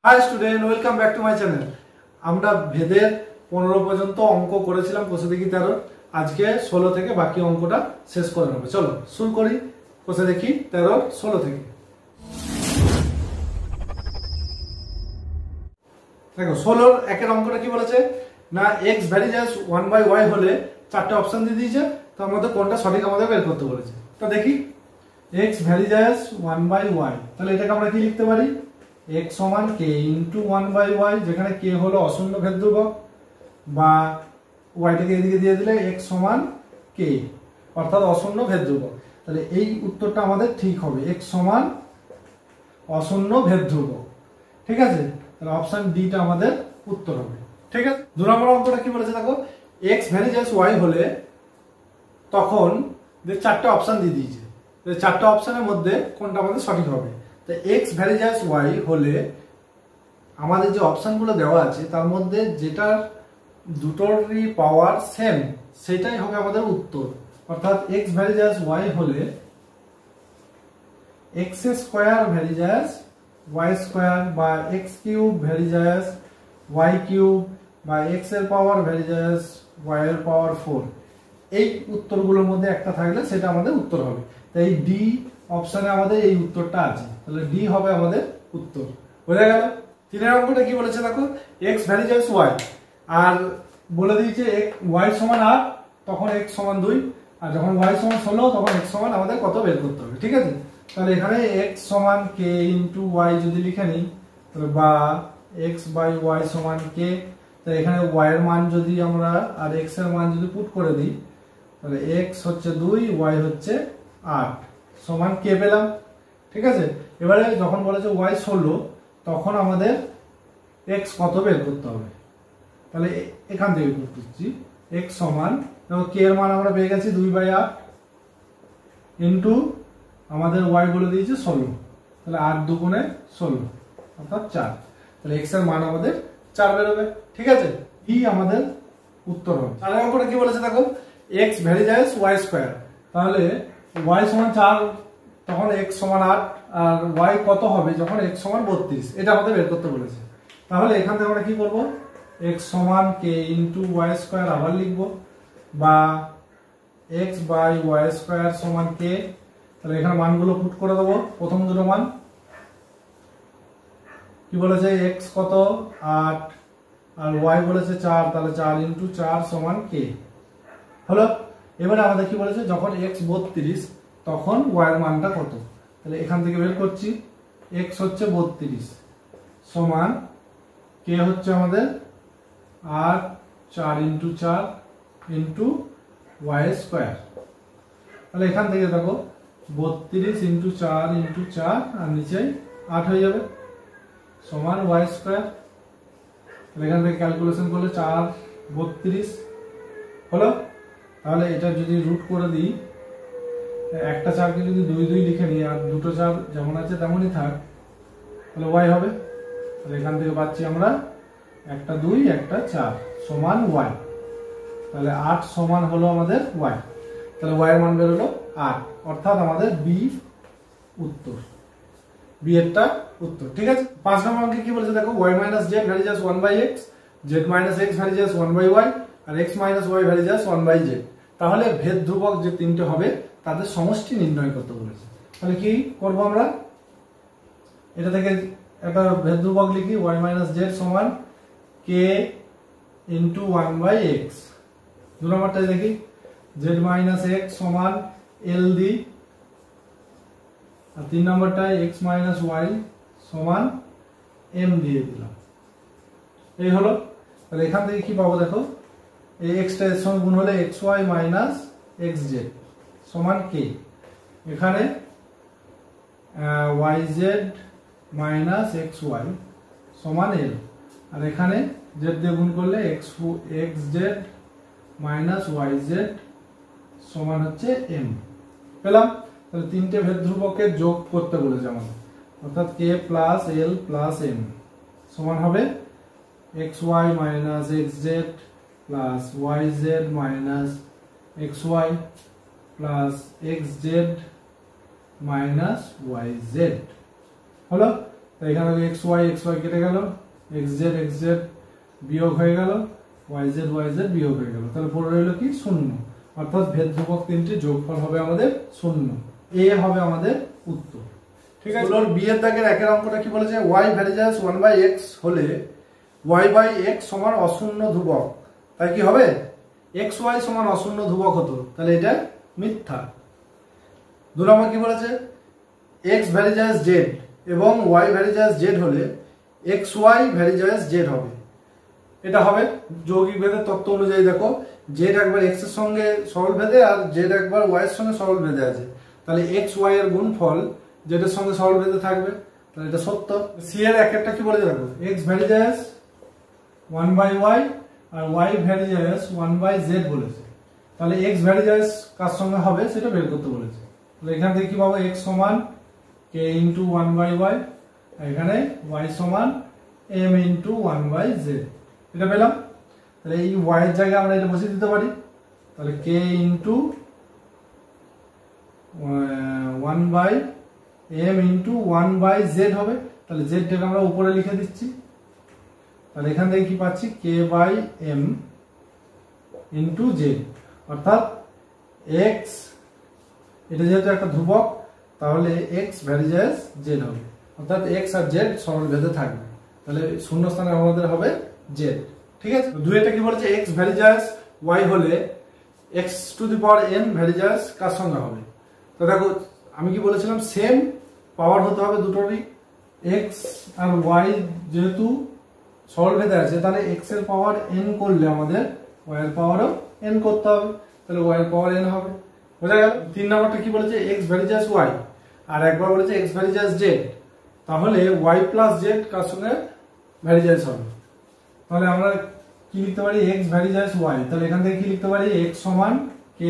High student, welcome back to my channel. আমরা ভেদের 15 পর্যন্ত অঙ্ক করেছিলাম কোষে দেখি 13। আজকে 16 থেকে বাকি অঙ্কটা শেষ করে নেবো। চলো শুরু করি কোষে দেখি 13 16 থেকে। দেখো 16 একের অঙ্কটা কি বলেছে না, এক্স ভ্যারিজাস 1/y হলে চারটে অপশন দিয়ে দিয়েছে, তার মধ্যে কোনটা সঠিক আমাদের বের করতে বলেছে। তো দেখি এক্স ভ্যারিজাস 1/y, তাহলে এটাকে আমরা কি লিখতে পারি, x সমান k ইন্টু 1/y, যেখানে k হলো অশূন্য ভেদ ধ্রুবক, বা y টাকে এদিকে দিয়ে দিলে x সমান k, অর্থাৎ অশূন্য ভেদ ধ্রুবক। তাহলে এই উত্তরটা আমাদের ঠিক হবে, x সমান অশূন্য ভেদ ধ্রুবক। ঠিক আছে, তাহলে অপশন ডি টা আমাদের উত্তর হবে। ঠিক আছে, 2 নম্বর অঙ্কটা কি বলেছে দেখো, x ভ্যারিজাস y হলে তখন চারটে অপশন দিয়ে দিয়েছে, চারটে অপশনের মধ্যে কোনটা আমাদের সঠিক হবে। তো এক্স ভ্যারিজাস ওয়াই হলে আমাদের যে অপশনগুলো দেওয়া আছে তার মধ্যে যেটা দুটোরই পাওয়ার সেম সেটাই হবে আমাদের উত্তর। অর্থাৎ এক্স ভ্যারিজাস ওয়াই হলে X square varies as Y square, বা X cube varies as Y cube, বা এক্স এর পাওয়ার ভ্যারিজাস ওয়াই এর পাওয়ার 4, এই উত্তরগুলোর মধ্যে একটা থাকলে সেটা আমাদের উত্তর হবে। তাই ডি অপশনে আমাদের এই উত্তরটা আছে, তাহলে ডি হবে আমাদের উত্তর। বোঝা গেল। 3 অঙ্কটা কি বলেছে দেখো, এক্স ভ্যারিজাস ওয়াই, আর বলে দিয়েছে ওয়াই সমান 8, তখন এক্স সমান 2, আর যখন ওয়াই সমান 16 তখন এক্স সমান আমাদের কত বের করতে হবে। ঠিক আছে, তাহলে এখানে এক্স সমান কে ইন্টু ওয়াই যদি লিখে নিই, তাহলে বা এক্স বাই ওয়াই সমান কে, তাহলে এখানে ওয়াই এর মান যদি আমরা আর এক্স এর মান যদি পুট করে দিই, তাহলে এক্স হচ্ছে 2, ওয়াই হচ্ছে 8 সমান কে পেলাম। ঠিক আছে, এবারে যখন বলেছে ওয়াই 16 তখন আমাদের এক্স কত বের করতে হবে, তাহলে এখান থেকে করতেছি এক্স সমান, কে এর মান আমরা পেয়ে গেছি 2/8 ইন্টু আমাদের ওয়াই বলে দিয়েছে 16, তাহলে 8 দুগুণে 16 অর্থাৎ 4, তাহলে এক্স এর মান আমাদের 4 বেরোবে। ঠিক আছে, ই আমাদের উত্তর হবে। 4 অঙ্কটা কি বলেছে দেখো, এক্স ভ্যারিজাস ওয়াই স্কোয়ার, তাহলে ওয়াই সমান 4 তখন এক্স সমান 8, আর ওয়াই কত হবে যখন এক্স সমান 32, এটা আমাদের বের করতে বলেছে। তাহলে এখান থেকে আমরা কি করব, এক্স সমান কে ইন্টু ওয়াই স্কোয়ার আবার লিখবো, বা এক্স বাই ওয়াই স্কোয়ার সমান কে, তাহলে এখানে মানগুলো পুট করে দেবো। প্রথম দুটো মান কি বলেছে, এক্স কত 8 আর ওয়াই বলেছে 4, তাহলে 4 ইন্টু 4 সমান কে হলো। এবারে আমাদের কি বলেছে, যখন এক্স 32 তখন ওয়াই এর মানটা কত, তাহলে এখান থেকে বের করছি, এক্স হচ্ছে 32 সমান কে হচ্ছে আমাদের 8, 4 ইন্টু 4 ইন্টু ওয়াই স্কোয়ার, তাহলে এখান থেকে দেখো 32 ইন্টু 4 ইন্টু 4 আর নিচে 8 হয়ে যাবে সমান ওয়াই স্কোয়ার। তাহলে এখান থেকে ক্যালকুলেশন করলে 4 32 হলো। তাহলে এটা যদি রুট করে দিই, একটা 4কে যদি 2 2 লিখে নিই আর দুটো 4 যেমন আছে তেমনই থাক, তাহলে ওয়াই হবে। তাহলে এখান থেকে পাচ্ছি আমরা একটা 2 একটা 4 সমান ওয়াই, তাহলে 8 সমান হলো আমাদের ওয়াই, তাহলে ওয়াই এর মান বের হলো 8, অর্থাৎ আমাদের বি উত্তর, বি এরটা উত্তর। ঠিক আছে, 5 নম্বর অঙ্কে কি বলেছে দেখো, Y minus Z varies as 1/x, Z minus X varies as 1/y, আর X minus Y varies as 1/z। তাহলে ভেদ ধ্রুবক যে তিনটে হবে তাদের সমষ্টি নির্ণয় করতে বলেছে। তাহলে কি করব আমরা, এটা থেকে একটা ভেদ ধ্রুবক লিখি, ওয়াই মাইনাস জেড সমান কে ইন্টু 1/x। 2 নম্বরটা দেখি, জেড মাইনাস এক্স সমান এল দি, আর 3 নম্বরটায় এক্স মাইনাস ওয়াই সমান এম দিয়ে দিলাম। এই হলো। তাহলে এখান থেকে কি পাবো দেখো, এই এক্সটা এর সঙ্গে গুণ হলে x y minus x z সমান কে, এখানে y z minus x y সমান এল, আর এখানে জেড দিয়ে গুণ করলে x z minus y z সমান হচ্ছে এম পেলাম। তাহলে তিনটে ভেদ ধ্রুবকে যোগ করতে বলেছে আমাদের, অর্থাৎ k plus l plus m সমান হবে x y minus x z plus y z minus x y plus x z minus y z হলো। এখানে এক্স ওয়াই কেটে গেল, এক্স জেড বিয়োগ হয়ে গেল, ওয়াই জেড বিয়োগ হয়ে গেল, তাহলে পড়ে রইল কি শূন্য। অর্থাৎ ভেদ ধ্রুবক তিনটি যোগফল হবে আমাদের শূন্য। এ হবে আমাদের উত্তর। ঠিক আছে, বি এর দাগের একের অঙ্কটা কি বলেছে, ওয়াই ভ্যারিজাস 1/x হলে y/x সমান অশূন্য ধ্রুবক, তাই কি হবে এক্স ওয়াই সমান অশূন্য ধ্রুবক হতো, তাহলে এটা মিথ্যা। 2 নম্বর কি বলেছে, x ভ্যারিজাস z এবং y ভ্যারিজাস z হলে xy ভ্যারিজাস z হবে, এটা হবে যৌগিক ভেদের তত্ত্ব অনুযায়ী। দেখো z একবার x এর সঙ্গে সরল ভেদে আর z একবার y এর সঙ্গে সরল ভেদে আছে, তাহলে x y এর গুণফল z এর সঙ্গে সরল ভেদে থাকবে, তাহলে এটা সত্য। c এর একটা কি বলেছে দেখো, x ভ্যারিজাস 1/y আর y ভ্যারিজাস 1/z বলেছে, তাহলে x ভ্যারিজাস কার সঙ্গে হবে সেটা বের করতে বলেছে। তাহলে এখান থেকে কি পাবো, x সমান k ইন্টু 1/y, এখানে y সমান m ইন্টু 1/z, এটা পেলাম। তাহলে এই y এর জায়গায় আমরা এটা বসিয়ে দিতে পারি, তাহলে k into 1/m into 1/z হবে, তাহলে z টাকে আমরা উপরে লিখে দিচ্ছি, তাহলে এখান থেকে কি পাচ্ছি k/m ইন্টু z, অর্থাৎ x এটা যেহেতু একটা ধ্রুবক তাহলে x ভ্যারিজাস z হবে, অর্থাৎ x আর z সরল ভেদে থাকবে, তাহলে শূন্য স্থানে আমাদের হবে z। ঠিক আছে, দুইটা কি বলেছে, x ভ্যারিজাস y হলে x⁴n ভ্যারিজাস কার সঙ্গে হবে। তো দেখো আমি কি বলেছিলাম, সেম পাওয়ার হতে হবে দুটোরই, x আর y যেহেতু সরল ভেদে আছে তাহলে x এর পাওয়ার n করলে আমাদের y এর পাওয়ারও n করতে হবে, তাহলে y এর পাওয়ার n হবে, বোঝা গেল। 3 নম্বরটা কি বলেছে, x ভ্যারিজাস y আর একবার বলেছে x ভ্যারিজাস z, তাহলে y প্লাস z কার সঙ্গে ভ্যারিজাস হবে, তাহলে আমরা কি লিখতে পারি, x ভ্যারিজাস y, তাহলে এখান থেকে কি লিখতে পারি, x সমান ky,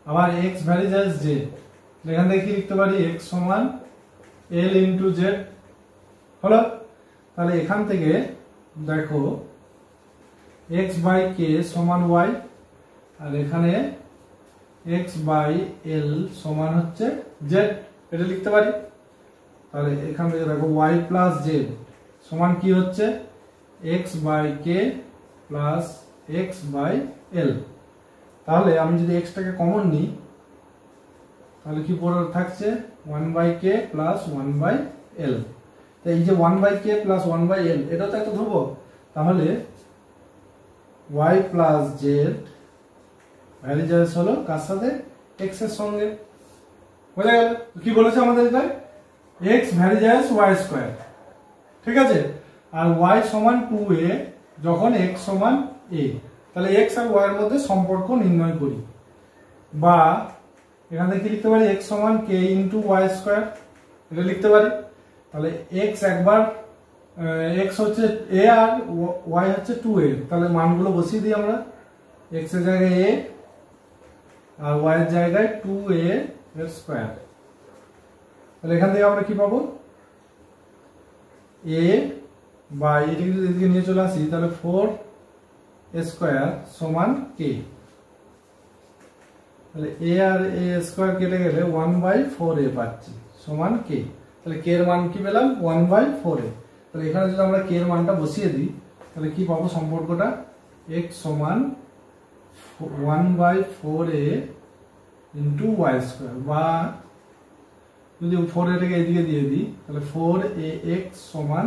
আবার x ভ্যারিজাস z, এখান থেকে কি লিখতে পারি, x সমান l ইন্টু z হলো। তাহলে এখান থেকে দেখো x বাই k সমান y, আর এখানে x বাই l সমান হচ্ছে z, এটা লিখতে পারি। তাহলে এখান থেকে দেখো y প্লাস z সমান কি হচ্ছে, x by k plus x by l। তাহলে আমি যদি x টাকে কমন নিই তাহলে কি পড়ে থাকছে, 1/k প্লাস 1/l। তো এই যে 1/k প্লাস 1/l এটা তো একটা ধ্রুবক, তাহলে y প্লাস z ভ্যারিজাস হলো কার সাথে, x এর সঙ্গে, বোঝা গেল। কি বলেছে আমাদের এটা, x ভ্যারিজাস y স্কয়ার, ঠিক আছে, আর y সমান 2a যখন x সমান a, তাহলে x আর y এর মধ্যে সম্পর্ক নির্ণয় করি, বা এখান থেকে কি লিখতে পারি, x সমান k ইন্টু y স্কয়ার, এটা লিখতে পারি। তাহলে x একবার x হচ্ছে a আর y হচ্ছে 2a, তাহলে মানগুলো বসিয়ে দিই আমরা, x এর জায়গায় a আর y এর জায়গায় 2a এর স্কয়ার, তাহলে এখান থেকে আমরা কি পাবো, a বা এটাকে যদি এদিকে নিয়ে চলে আসি তাহলে 4 স্কয়ার সমান k, তাহলে a আর a স্কয়ার কেটে গেলে 1/4a পাচ্ছি সমান k, তাহলে k এর মান কি পেলাম, 1/4a। তাহলে এখানে যদি আমরা k এর মানটা বসিয়ে দিই তাহলে কি পাবো, সম্পর্কটা x সমান 1/4a ইন্টু y স্কয়ার, বা যদি 4a টাকে এদিকে দিয়ে দিই তাহলে 4ax সমান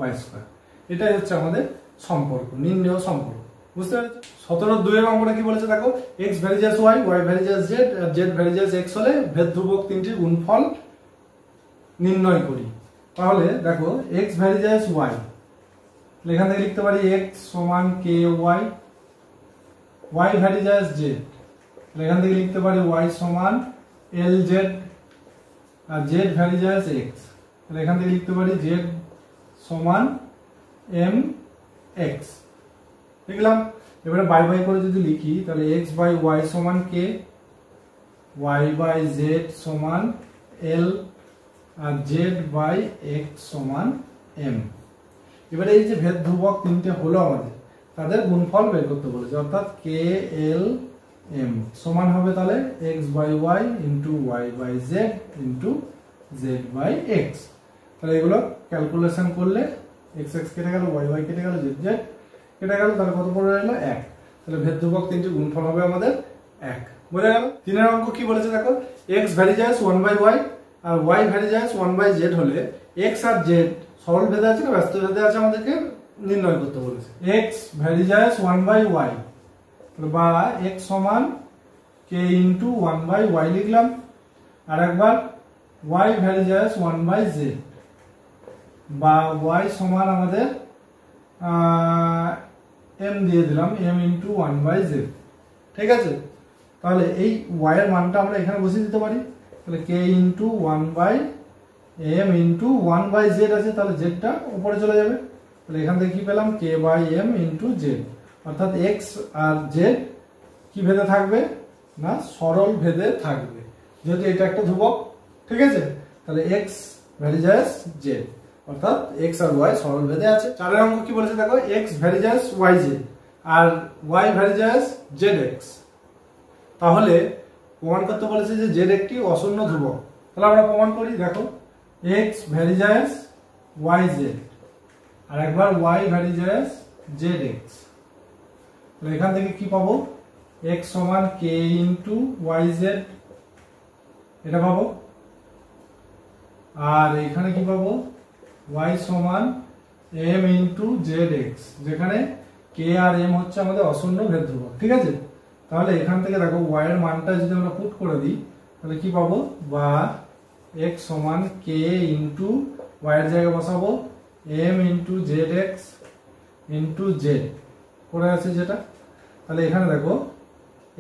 y স্কয়ার। এটাই হচ্ছে আমাদের সম্পর্ক, নির্ণেয় সম্পর্ক, বুঝতে পেরেছো। 17-2 এর অঙ্কটা কি বলেছে দেখো, x varies as y, y varies as z আর z ভ্যারিজাস x হলে ভেদ ধ্রুবক তিনটির গুণফল নির্ণয় করি। তাহলে দেখো x ভ্যারিজাস y, এখান থেকে লিখতে পারি x সমান ky, y ভ্যারিজাস z, এখান থেকে লিখতে পারি y সমান lz, আর z ভ্যারিজাস x, এখান থেকে লিখতে পারি z সমান mx, লিখলাম। এবারে বাই বাই করে যদি লিখি তাহলে x বাই y সমান k, y বাই z সমান l, আর z বাই x সমান m। এবারে এই যে ভেদ ধ্রুবক তিনটে হলো আমাদের, তাদের গুণফল বের করতে বলেছে, অর্থাৎ k l m সমান হবে তাহলে x by y into y by z into z by x। তাহলে এগুলো ক্যালকুলেশন করলে এক্স এক্স কেটে গেল, ওয়াই ওয়াই কেটে গেল, জেড জেড কেটে গেল, তাহলে কত পড়ে রইল 1। তাহলে ভেদ ধ্রুবক তিনটি গুণফল হবে আমাদের 1। বোঝা গেল? 3 অঙ্ক কি বলেছে দেখো, x ভ্যারিজাস 1/y আর y ভ্যারিজাস 1/z হলে x আর z সরল ভেদে আছে না ব্যস্ত ভেদে আছে আমাদেরকে নির্ণয় করতে বলেছে। x ভ্যারিজাস 1/y বা x সমান k ইনটু 1/y লিখলাম, আর একবার y ভ্যারিজাস 1/z বা y সমান আমাদের m দিয়ে দিলাম, m ইনটু 1/z। ঠিক আছে, তাহলে এই y এর মানটা আমরা এখানে বসিয়ে দিতে পারি। তাহলে k into 1/m into 1/z আছে, তাহলে z টা উপরে চলে যাবে। তাহলে এখান থেকে কি পেলাম, k by m into z, অর্থাৎ x আর z কি ভেদে থাকবে না সরল ভেদে থাকবে, যেহেতু এটা একটা ধ্রুবক। ঠিক আছে, তাহলে x ভ্যারিজাস z অর্থাৎ x আর y সরল ভেদে আছে। 4 অঙ্ক কি বলেছে দেখো, x ভ্যারিজাস yz আর y ভ্যারিজাস zx। তাহলে প্রমাণ করতে বলেছে যে z একটি অশূন্য ধ্রুবক। তাহলে আমরা প্রমাণ করি, দেখো x ভ্যারিজাস yz আর একবার y ভ্যারিজাস zx। তাহলে এখান থেকে কি পাবো, x সমান k ইনটু yz এটা পাবো, আর এখানে কি পাবো, y সমান m ইনটু zx, যেখানে k আর m হচ্ছে আমাদের অশূন্য ভেদ ধ্রুবক। ঠিক আছে, তাহলে এখান থেকে দেখো y এর মানটা যদি আমরা পুট করে দিই তাহলে কি পাবো, বা x সমান k ইনটু y এর জায়গায় বসাবো m into zx into z করে আছে যেটা। তাহলে এখানে দেখো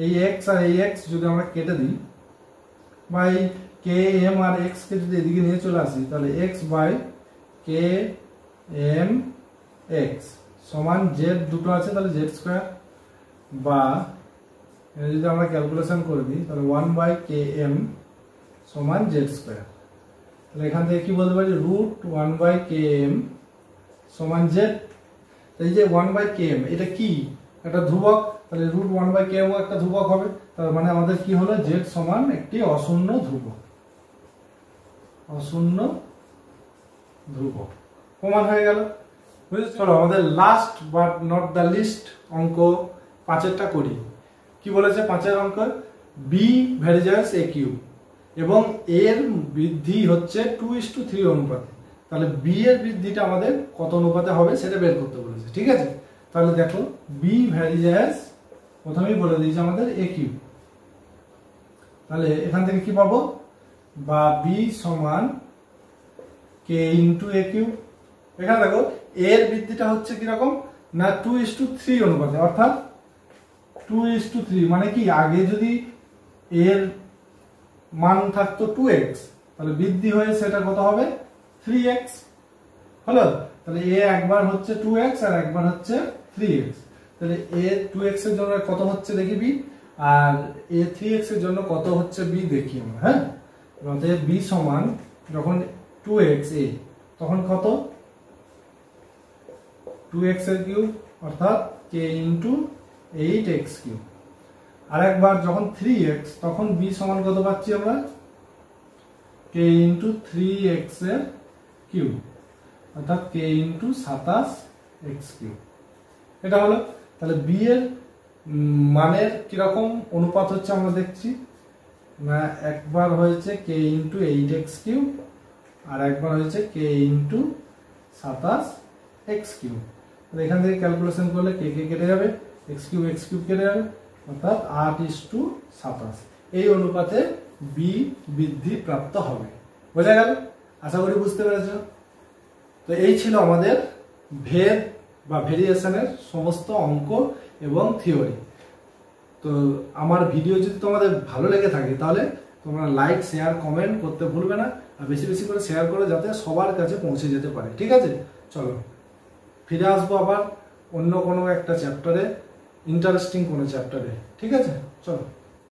এই x আর এই x যদি আমরা কেটে দিই, বা এই k m আর x কে যদি এদিকে নিয়ে চলে আসি, তাহলে x by k m x সমান z দুটো আছে তাহলে z স্কয়ার, বা যদি আমরা ক্যালকুলেশন করে দিই তাহলে 1/km সমান z স্কয়ার। তাহলে এখান থেকে কি বলতে পারি, রুট 1/km সমান z। এই যে 1/km এটা কি, একটা ধ্রুবক, তাহলে রুট 1/km একটা ধ্রুবক হবে। তার মানে আমাদের কি হলো, z সমান একটি অশূন্য ধ্রুবক, অশূন্য ধ্রুবক প্রমাণ হয়ে গেল। বুঝেছো? চলো আমাদের last but not the least অঙ্ক 5এরটা করি। কি বলেছে 5এর অঙ্ক, b ভ্যারিজাস a কিউব এবং এর বৃদ্ধি হচ্ছে 2:3 অনুপাতে। তাহলে b এর বৃদ্ধিটা আমাদের কত অনুপাতে হবে সেটা বের করতে বলেছে। ঠিক আছে, তাহলে দেখো b ভ্যারিজাস প্রথমেই বলে দিয়েছে আমাদের a কিউব। তাহলে এখান থেকে কি পাবো, বা b সমান k ইনটু a কিউব। এখানে দেখো এর বৃদ্ধিটা হচ্ছে কিরকম না 2:3 অনুপাতে, অর্থাৎ 2:3 মানে কি, আগে যদি এর মান থাকতো 2x, তাহলে বৃদ্ধি হয়ে সেটা কত হবে 3x হলো। তাহলে a একবার হচ্ছে 2x আর একবার হচ্ছে 3x। তাহলে a 2x এর জন্য কত হচ্ছে দেখি b, আর a 3x এর জন্য কত হচ্ছে b দেখি আমরা। হ্যাঁ, অতএব b সমান যখন 2x a তখন কত 2x এর কিউব অর্থাৎ k ইনটু 8x কিউব। আর একবার যখন 3x তখন b সমান কত পাচ্ছি আমরা, k ইনটু 3x এর কিউব অর্থাৎ k ইনটু 27x কিউব। এটা হলো। তাহলে b এর মানের কিরকম অনুপাত হচ্ছে আমরা দেখছি না, একবার হয়েছে k ইনটু 8x কিউব আর একবার হয়েছে k ইনটু 27x কিউব। তাহলে এখান থেকে ক্যালকুলেশন করলে k কে কেটে যাবে, x কিউব কেটে যাবে, অর্থাৎ 8:27 এই অনুপাতে b বৃদ্ধি প্রাপ্ত হবে। বোঝা গেল? আশা করি বুঝতে পেরেছ। তো এই ছিল আমাদের ভেদ বা ভেরিয়েশনের সমস্ত অঙ্ক এবং থিওরি। তো আমার ভিডিও যদি তোমাদের ভালো লেগে থাকে তাহলে তোমরা লাইক শেয়ার কমেন্ট করতে ভুলবে না, আর বেশি বেশি করে শেয়ার করো যাতে সবার কাছে পৌঁছে যেতে পারে। ঠিক আছে, চলো ফিরে আসবো আবার অন্য কোনো একটা চ্যাপ্টারে, ইন্টারেস্টিং কোনো চ্যাপ্টারে। ঠিক আছে, চলো।